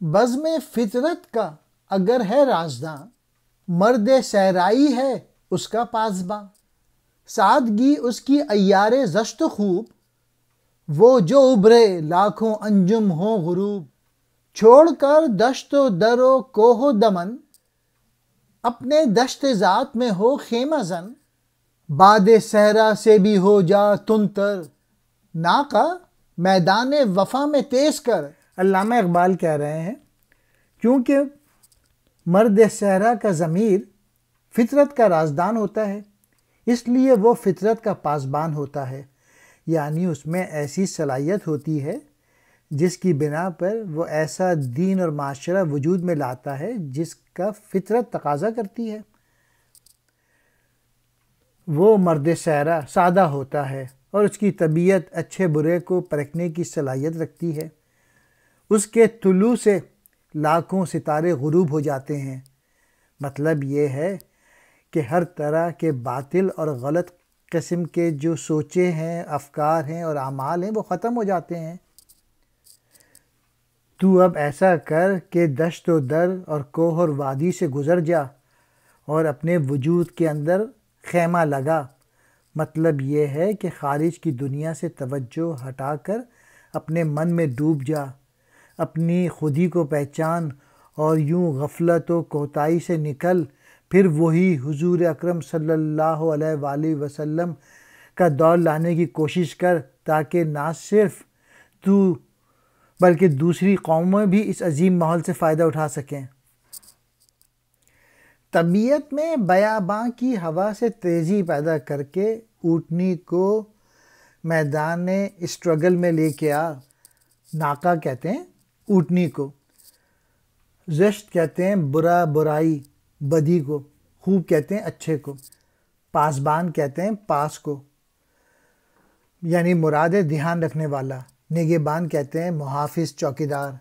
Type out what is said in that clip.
بزم فطرت کا اگر ہے رازداں، مرد صحرائی ہے اس کا پاسباں۔ سادگی اس کی عیار زشت و خوب، وہ جو ابھرے لاکھوں انجم ہوں غروب۔ چھوڑ کر دشت و در و کوہ و دمن، اپنے دشت ذات میں ہو خیمہ زن۔ باد صحرا سے بھی ہو جا تندتر، ناقہ میدان وفا میں تیز کر۔ علامہ اقبال کہہ رہے ہیں کیونکہ مرد صحرا کا ضمیر فطرت کا رازدان ہوتا ہے، اس لیے وہ فطرت کا پاسبان ہوتا ہے، یعنی اس میں ایسی صلاحیت ہوتی ہے جس کی بنا پر وہ ایسا دین اور معاشرہ وجود میں لاتا ہے جس کا فطرت تقاضا کرتی ہے۔ وہ مرد صحرا سادہ ہوتا ہے اور اس کی طبیعت اچھے برے کو پرکھنے کی صلاحیت رکھتی ہے۔ اس کے طلوع سے لاکھوں ستارے غروب ہو جاتے ہیں۔ مطلب یہ ہے کہ ہر طرح کے باطل اور غلط قسم کے جو سوچے ہیں، افکار ہیں اور اعمال ہیں وہ ختم ہو جاتے ہیں۔ تو اب ایسا کر کہ دشت و در اور کوہ اور وادی سے گزر جا اور اپنے وجود کے اندر خیمہ لگا۔ مطلب یہ ہے کہ خارج کی دنیا سے توجہ ہٹا کر اپنے من میں ڈوب جا، اپنی خودی کو پہچان اور یوں غفلت و کوتاہی سے نکل، پھر وہی حضور اکرم صلی اللہ علیہ وآلہ وسلم کا دور لانے کی کوشش کر، تاکہ نہ صرف تو بلکہ دوسری قومیں بھی اس عظیم ماحول سے فائدہ اٹھا سکیں۔ طبیعت میں بیاباں کی ہوا سے تیزی پیدا کر کے اونٹنی کو میدان اسٹرگل میں لے کے آ۔ ناقہ کہتے ہیں اونٹنی کو، زشت کہتے ہیں برائی بدی کو، خوب کہتے ہیں اچھے کو، پاسبان کہتے ہیں پاس کو، یعنی مراد ہے دھیان رکھنے والا، نگہبان کہتے ہیں محافظ چوکیدار۔